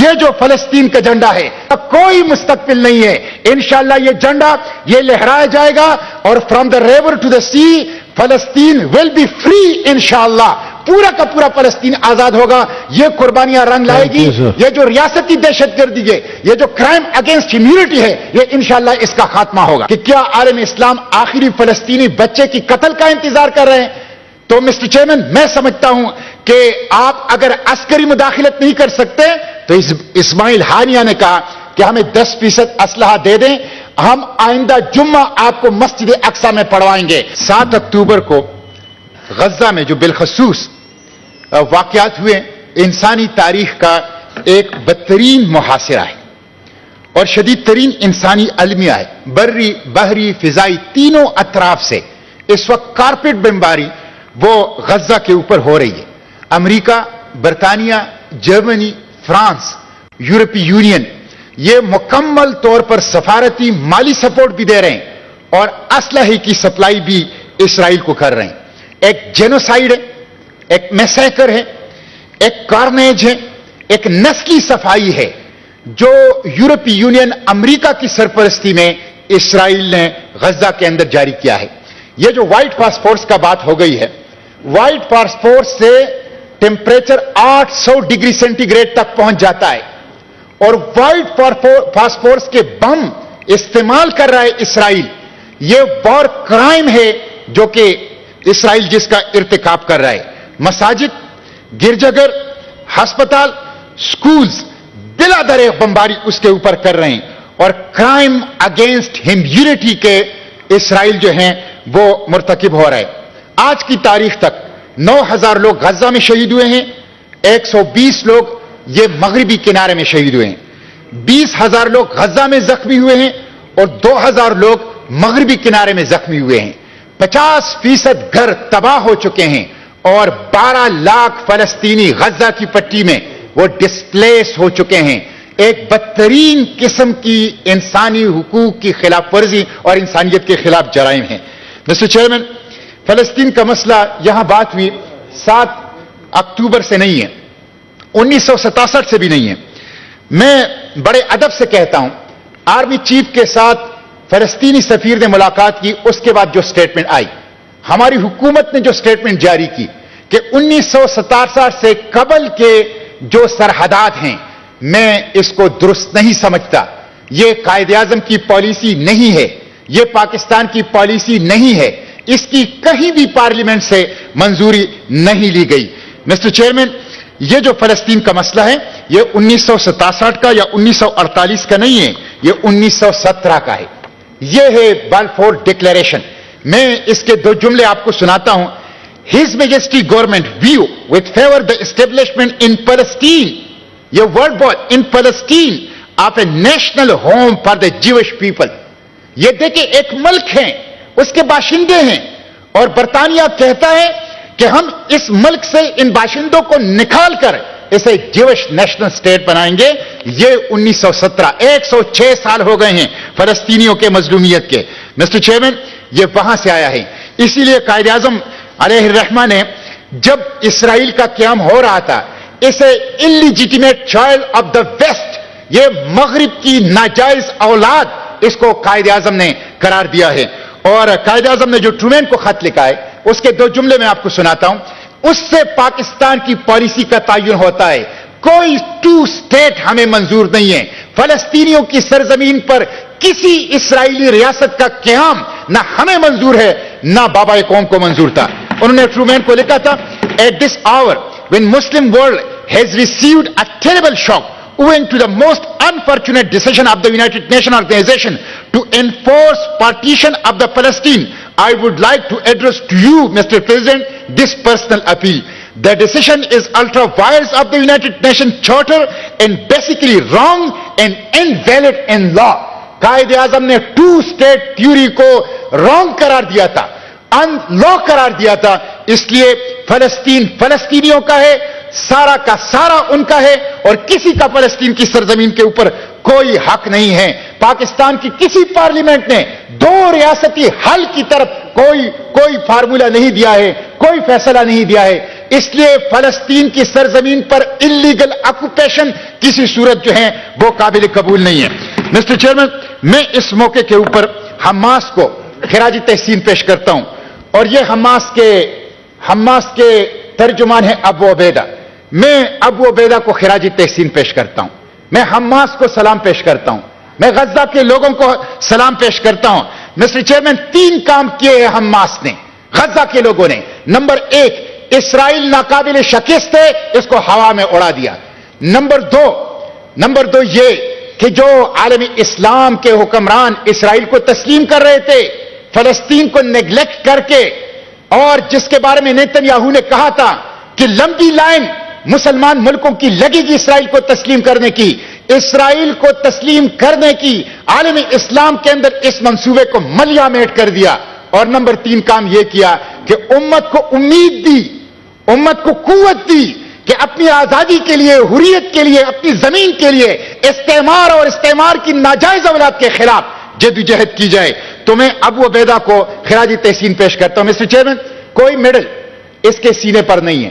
یہ جو فلسطین کا جھنڈا ہے کوئی مستقبل نہیں ہے. انشاءاللہ یہ جھنڈا یہ لہرایا جائے گا اور from the river to the sea فلسطین ول بی فری انشاءاللہ. پورا کا پورا فلسطین آزاد ہوگا. یہ قربانیاں رنگ لائے گی. یہ جو ریاستی دہشت گردی ہے, یہ جو کرائم اگینسٹ ہیومینٹی ہے, یہ انشاءاللہ اس کا خاتمہ ہوگا. کہ کیا عالم اسلام آخری فلسطینی بچے کی قتل کا انتظار کر رہے ہیں؟ تو مسٹر چیئرمین, میں سمجھتا ہوں کہ آپ اگر عسکری مداخلت نہیں کر سکتے تو اسماعیل ہانیہ نے کہا کہ ہمیں 10% اسلحہ دے دیں, ہم آئندہ جمعہ آپ کو مسجد اقصی میں پڑھوائیں گے. 7 اکتوبر کو غزہ میں جو بالخصوص واقعات ہوئے انسانی تاریخ کا ایک بدترین محاصرہ ہے اور شدید ترین انسانی المیہ ہے. بری, بحری, فضائی تینوں اطراف سے اس وقت کارپیٹ بمباری وہ غزہ کے اوپر ہو رہی ہے. امریکہ, برطانیہ, جرمنی, فرانس, یورپی یونین یہ مکمل طور پر سفارتی مالی سپورٹ بھی دے رہے ہیں اور اسلحے کی سپلائی بھی اسرائیل کو کر رہے ہیں. ایک جینوسائیڈ ہے, ایک میسیکر ہے, ایک کارنیج ہے, ایک نسلی صفائی ہے جو یورپی یونین امریکہ کی سرپرستی میں اسرائیل نے غزہ کے اندر جاری کیا ہے. یہ جو وائٹ فاسفورس کا بات ہو گئی ہے, وائٹ فاسفورس سے ٹیمپریچر 800 ڈگری سینٹی گریڈ تک پہنچ جاتا ہے اور وائٹ فاسفورس کے بم استعمال کر رہا ہے اسرائیل. یہ وار کرائم ہے جو کہ اسرائیل جس کا ارتکاب کر رہا ہے. مساجد, گرجاگھر, ہسپتال, سکولز بلا درے بمباری اس کے اوپر کر رہے ہیں اور کرائم اگینسٹ ہیومینٹی کے اسرائیل جو ہیں وہ مرتکب ہو رہا ہے. آج کی تاریخ تک 9000 لوگ غزہ میں شہید ہوئے ہیں, 120 لوگ یہ مغربی کنارے میں شہید ہوئے ہیں, 20,000 لوگ غزہ میں زخمی ہوئے ہیں اور 2000 لوگ مغربی کنارے میں زخمی ہوئے ہیں. 50% گھر تباہ ہو چکے ہیں اور 12 لاکھ فلسطینی غزہ کی پٹی میں وہ ڈسپلیس ہو چکے ہیں. ایک بدترین قسم کی انسانی حقوق کی خلاف ورزی اور انسانیت کے خلاف جرائم ہیں. مسٹر چیئرمین, فلسطین کا مسئلہ یہاں بات ہوئی 7 اکتوبر سے نہیں ہے, 1967 سے بھی نہیں ہے. میں بڑے ادب سے کہتا ہوں, آرمی چیف کے ساتھ فلسطینی سفیر نے ملاقات کی, اس کے بعد جو سٹیٹمنٹ آئی, ہماری حکومت نے جو سٹیٹمنٹ جاری کی کہ 1967 سے قبل کے جو سرحدات ہیں میں اس کو درست نہیں سمجھتا. یہ قائد اعظم کی پالیسی نہیں ہے, یہ پاکستان کی پالیسی نہیں ہے, اس کی کہیں بھی پارلیمنٹ سے منظوری نہیں لی گئی. مسٹر چیئرمین, یہ جو فلسطین کا مسئلہ ہے یہ 1967 کا یا 1948 کا نہیں ہے, یہ 1917 کا ہے. یہ ہے بلفور ڈکلیریشن. میں اس کے 2 جملے آپ کو سناتا ہوں. His Majesty government view with favor the establishment in Palestine, یہ word ball in Palestine of a national home for the Jewish people. یہ دیکھیں ایک ملک ہے, اس کے باشندے ہیں اور برطانیہ کہتا ہے کہ ہم اس ملک سے ان باشندوں کو نکال کر اسے جیوش نیشنل سٹیٹ بنائیں گے. یہ 1917, 106 سال ہو گئے ہیں فلسطینیوں کے مظلومیت کے. مسٹر چیئرمین, یہ وہاں سے آیا ہے. اسی لیے قائد اعظم علیہ الرحمہ نے جب اسرائیل کا قیام ہو رہا تھا اسے انلیجیٹیمیٹ چائلڈ آف دا ویسٹ, یہ مغرب کی ناجائز اولاد, اس کو قائد اعظم نے قرار دیا ہے. اور قائد اعظم نے جو ٹرومین کو خط لکھا ہے اس کے 2 جملے میں آپ کو سناتا ہوں. اس سے پاکستان کی پالیسی کا تعین ہوتا ہے. کوئی 2 اسٹیٹ ہمیں منظور نہیں ہے. فلسطینیوں کی سرزمین پر کسی اسرائیلی ریاست کا قیام نہ ہمیں منظور ہے نہ بابا قوم کو منظور تھا. انہوں نے ٹرومین کو لکھا تھا, at this hour when Muslim world has received a terrible shock owing to the most unfortunate decision of the United Nations Organization to enforce partition of the Palestine, I would like to address to you, Mr. President, this personal appeal. The decision is ultra vires of the United Nations Charter and basically wrong and invalid in law. Quaid Azam نے 2 state theory کو wrong قرار دیا تھا, ان لا قرار دیا تھا. اس لیے فلسطین فلسطینیوں کا ہے, سارا کا سارا ان کا ہے اور کسی کا فلسطین کی سرزمین کے اوپر کوئی حق نہیں ہے. پاکستان کی کسی پارلیمنٹ نے 2 ریاستی حل کی طرف کوئی فارمولا نہیں دیا ہے, کوئی فیصلہ نہیں دیا ہے. اس لیے فلسطین کی سرزمین پر انلیگل آکوپیشن کسی صورت جو ہے وہ قابل قبول نہیں ہے. مسٹر چیئرمین، میں اس موقع کے اوپر حماس کو خراج تحسین پیش کرتا ہوں، اور یہ حماس کے ترجمان ہیں ابو عبیدہ. میں ابو عبیدہ کو خراج تحسین پیش کرتا ہوں، میں حماس کو سلام پیش کرتا ہوں، میں غزہ کے لوگوں کو سلام پیش کرتا ہوں. مسٹر چیئرمین، 3 کام کیے ہیں حماس نے، غزہ کے لوگوں نے. نمبر 1، اسرائیل ناقابل شکست ہے، اس کو ہوا میں اڑا دیا. نمبر 2 یہ کہ جو عالم اسلام کے حکمران اسرائیل کو تسلیم کر رہے تھے، فلسطین کو نیگلیکٹ کر کے، اور جس کے بارے میں نیتن یاہو نے کہا تھا کہ لمبی لائن مسلمان ملکوں کی لگے گی اسرائیل کو تسلیم کرنے کی، اسرائیل کو تسلیم کرنے کی عالم اسلام کے اندر اس منصوبے کو ملیا میٹ کر دیا. اور نمبر 3 کام یہ کیا کہ امت کو امید دی، امت کو قوت دی کہ اپنی آزادی کے لیے، حریت کے لیے، اپنی زمین کے لیے استعمار اور استعمار کی ناجائز اولاد کے خلاف جدوجہد کی جائے. تو میں ابو عبیدہ کو خراج تحسین پیش کرتا ہوں. مسٹر چیئرمین، کوئی میڈل اس کے سینے پر نہیں ہے،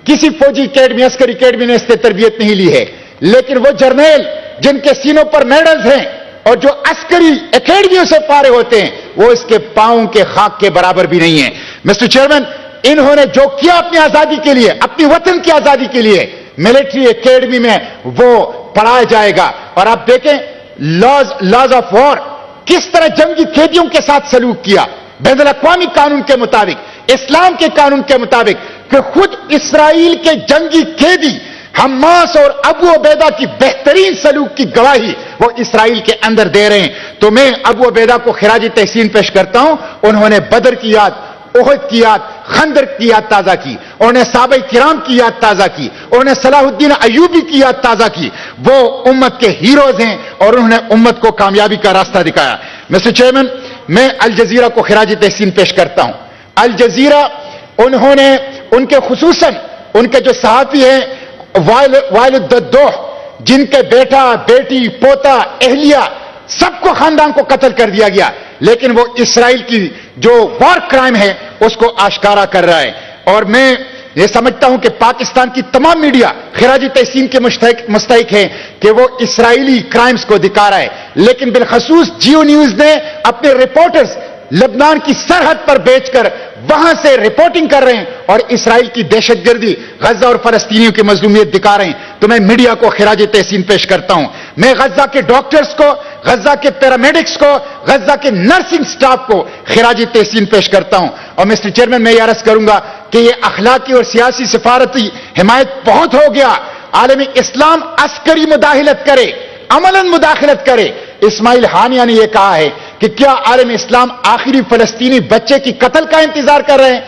کسی فوجی اکیڈمی، عسکری اکیڈمی نے اس سے تربیت نہیں لی ہے، لیکن وہ جرنیل جن کے سینوں پر میڈلز ہیں اور جو عسکری اکیڈمیوں سے پارے ہوتے ہیں، وہ اس کے پاؤں کے خاک کے برابر بھی نہیں ہیں. مسٹر چیئرمین، انہوں نے جو کیا اپنی آزادی کے لیے، اپنی وطن کی آزادی کے لیے، ملٹری اکیڈمی میں وہ پڑھایا جائے گا. اور آپ دیکھیں لاز آف وار، کس طرح جنگی قیدیوں کے ساتھ سلوک کیا بین الاقوامی قانون کے مطابق، اسلام کے قانون کے مطابق، کہ خود اسرائیل کے جنگی قیدی حماس اور ابو عبیدہ کی بہترین سلوک کی گواہی وہ اسرائیل کے اندر دے رہے ہیں. تو میں ابو عبیدہ کو خراج تحسین پیش کرتا ہوں. انہوں نے بدر کی یاد، احد کی یاد، خندق کی یاد تازہ کی، انہوں نے صحابہ کرام کی یاد تازہ کی، انہوں نے صلاح الدین ایوبی کی یاد تازہ کی. وہ امت کے ہیروز ہیں اور انہوں نے امت کو کامیابی کا راستہ دکھایا. مسٹر چیئرمین، میں الجزیرہ کو خراج تحسین پیش کرتا ہوں. الجزیرہ، انہوں نے ان کے خصوصاً ان کے جو صحافی ہیں وائل الددوح، جن کے بیٹا، بیٹی، پوتا، اہلیہ، سب کو خاندان کو قتل کر دیا گیا، لیکن وہ اسرائیل کی جو وار کرائم ہے اس کو آشکارا کر رہا ہے. اور میں یہ سمجھتا ہوں کہ پاکستان کی تمام میڈیا خراج تحسین کے مستحق ہے کہ وہ اسرائیلی کرائمز کو دکھا رہا ہے. لیکن بالخصوص جیو نیوز نے اپنے رپورٹرز لبنان کی سرحد پر بیچ کر وہاں سے رپورٹنگ کر رہے ہیں اور اسرائیل کی دہشت گردی، غزہ اور فلسطینیوں کی مظلومیت دکھا رہے ہیں. تو میں میڈیا کو خراج تحسین پیش کرتا ہوں. میں غزہ کے ڈاکٹرز کو، غزہ کے پیرامیڈکس کو، غزہ کے نرسنگ سٹاف کو خراج تحسین پیش کرتا ہوں. اور مسٹر چیئرمین، میں یہ عرض کروں گا کہ یہ اخلاقی اور سیاسی سفارتی حمایت بہت ہو گیا. عالم اسلام عسکری مداخلت کرے، عملاً مداخلت کرے. اسماعیل ہانیہ نے یہ کہا ہے کہ کیا عالم اسلام آخری فلسطینی بچے کی قتل کا انتظار کر رہے ہیں؟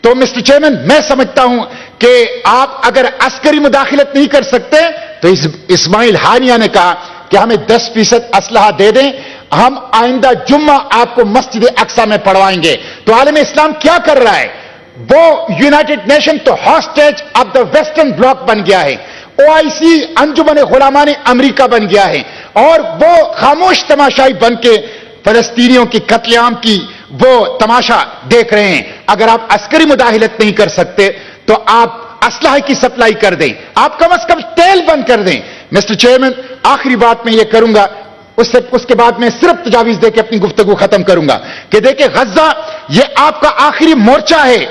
تو مسٹر چیئرمین، میں سمجھتا ہوں کہ آپ اگر عسکری مداخلت نہیں کر سکتے تو اسماعیل ہانیہ نے کہا کہ ہمیں 10% اسلحہ دے دیں، ہم آئندہ جمعہ آپ کو مسجد اقصی میں پڑھوائیں گے. تو عالم اسلام کیا کر رہا ہے؟ وہ یونائٹڈ نیشن تو hostage of the western bloc بن گیا ہے، OIC انجمن غلامان امریکہ بن گیا ہے، اور وہ خاموش تماشائی بن کے فلسطینیوں کی قتل عام کی وہ تماشا دیکھ رہے ہیں. اگر آپ عسکری مداخلت نہیں کر سکتے تو آپ اسلحہ کی سپلائی کر دیں، آپ کم از کم تیل بند کر دیں. مسٹر چیئرمین، آخری بات میں یہ کروں گا، اس کے بعد میں صرف تجاویز دے کے اپنی گفتگو ختم کروں گا کہ دیکھیں غزہ یہ آپ کا آخری مورچہ ہے.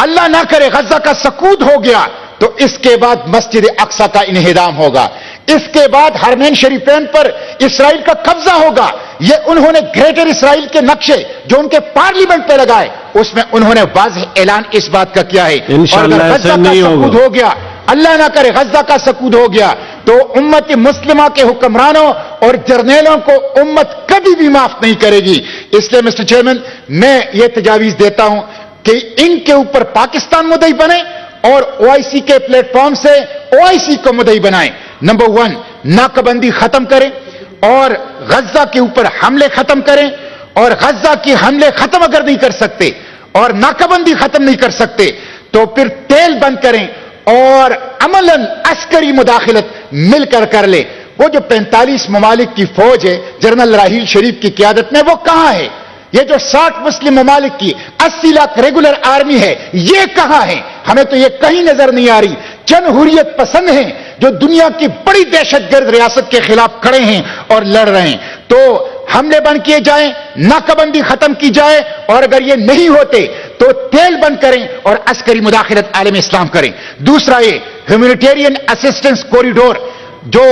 اللہ نہ کرے غزہ کا سقوط ہو گیا تو اس کے بعد مسجد اقصی کا انہدام ہوگا، اس کے بعد حرمین شریفین پر اسرائیل کا قبضہ ہوگا. یہ انہوں نے گریٹر اسرائیل کے نقشے جو ان کے پارلیمنٹ پہ لگائے اس میں انہوں نے واضح اعلان اس بات کا کیا ہے. اور اگر غزہ کا سقوط ہو گیا، اللہ نہ کرے غزہ کا سقوط ہو گیا، تو امت مسلمہ کے حکمرانوں اور جرنیلوں کو امت کبھی بھی معاف نہیں کرے گی. اس لیے مسٹر چیئرمین، میں یہ تجاویز دیتا ہوں کہ ان کے اوپر پاکستان مدعی بنے اور OIC کے پلیٹ فارم سے OIC کو مدعی بنائیں. نمبر 1، ناکہ بندی ختم کریں اور غزہ کے اوپر حملے ختم کریں، اور غزہ کی حملے ختم اگر نہیں کر سکتے اور ناکہ بندی ختم نہیں کر سکتے تو پھر تیل بند کریں اور عملاً عسکری مداخلت مل کر لے. وہ جو 45 ممالک کی فوج ہے جنرل راحیل شریف کی قیادت میں، وہ کہاں ہے؟ یہ جو 60 مسلم ممالک کی 80 لاکھ ریگولر آرمی ہے، یہ کہاں ہے؟ ہمیں تو یہ کہیں نظر نہیں آ رہی. چند حریت پسند ہیں جو دنیا کی بڑی دہشت گرد ریاست کے خلاف کھڑے ہیں اور لڑ رہے ہیں. تو حملے بند کیے جائیں، ناکہ بندی ختم کی جائے، اور اگر یہ نہیں ہوتے تو تیل بند کریں اور عسکری مداخلت عالم اسلام کریں. دوسرا یہ ہیومینیٹیرین اسسٹنس کوریڈور جو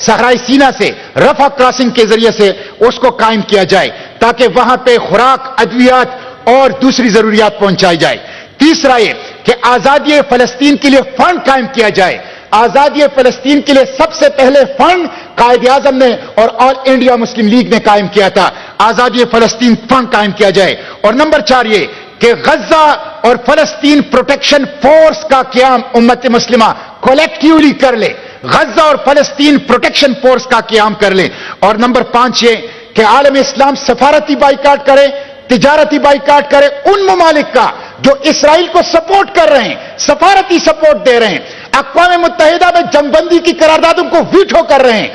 صحرائی سینا سے رفح کراسنگ کے ذریعے سے اس کو قائم کیا جائے تاکہ وہاں پہ خوراک، ادویات اور دوسری ضروریات پہنچائی جائے. تیسرا یہ کہ آزادی فلسطین کے لیے فنڈ قائم کیا جائے. آزادی فلسطین کے لیے سب سے پہلے فنڈ قائد اعظم نے اور آل انڈیا مسلم لیگ نے قائم کیا تھا. آزادی فلسطین فنڈ قائم کیا جائے. اور نمبر 4 یہ کہ غزہ اور فلسطین پروٹیکشن فورس کا قیام امت مسلمہ کولیکٹیولی کر لے. غزہ اور فلسطین پروٹیکشن فورس کا قیام کر لے. اور نمبر 5 یہ کہ عالم اسلام سفارتی بائیکاٹ کرے، تجارتی بائیکاٹ کرے ان ممالک کا جو اسرائیل کو سپورٹ کر رہے ہیں، سفارتی سپورٹ دے رہے ہیں، اقوام متحدہ میں جنگ بندی کی قراردادوں کو ویٹو کر رہے ہیں.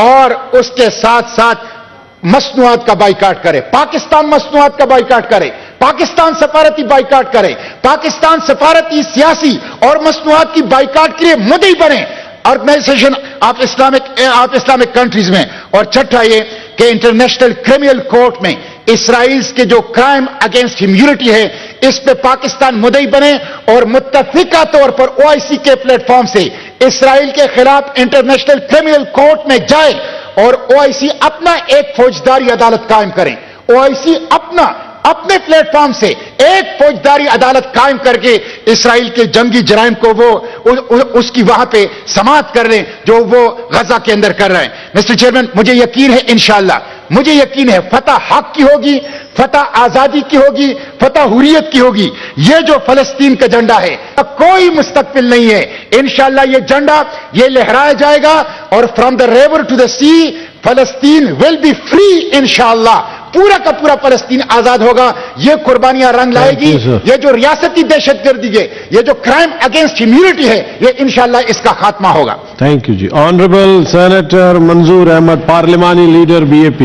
اور اس کے ساتھ ساتھ مصنوعات کا بائیکاٹ کرے. پاکستان مصنوعات کا بائیکاٹ کرے، پاکستان سفارتی بائیکاٹ کرے، پاکستان سفارتی، سیاسی اور مصنوعات کی بائیکاٹ کے لیے مدعی بنے آرگنائزیشن آف اسلامک کنٹریز میں. اور چھٹا یہ کہ انٹرنیشنل کرمنل کورٹ میں اسرائیل کے جو کرائم اگینسٹ ہیومینٹی ہے اس پہ پاکستان مدعی بنے اور متفقہ طور پر OIC کے پلیٹ فارم سے اسرائیل کے خلاف انٹرنیشنل کرمنل کورٹ میں جائے اور OIC اپنا ایک فوجداری عدالت قائم کریں. OIC اپنے پلیٹ فارم سے ایک فوجداری عدالت قائم کر کے اسرائیل کے جنگی جرائم کو وہ اس کی وہاں پہ سماعت کر لیں جو وہ غزہ کے اندر کر رہے ہیں. مسٹر چیئرمین، مجھے یقین ہے انشاءاللہ، مجھے یقین ہے فتح حق کی ہوگی، فتح آزادی کی ہوگی، فتح حریت کی ہوگی. یہ جو فلسطین کا جھنڈا ہے کوئی مستقبل نہیں ہے. انشاءاللہ یہ جھنڈا یہ لہرایا جائے گا اور from the river to the sea فلسطین ول بی فری انشاءاللہ. پورا کا پورا فلسطین آزاد ہوگا. یہ قربانیاں رنگ لائے گی. یہ جو ریاستی دہشت گردی ہے، یہ جو کرائم اگینسٹ ہیومینٹی ہے، یہ انشاءاللہ اس کا خاتمہ ہوگا. Thank you ji. Honourable senator Manzoor Ahmed, پارلیمانی لیڈر BAP.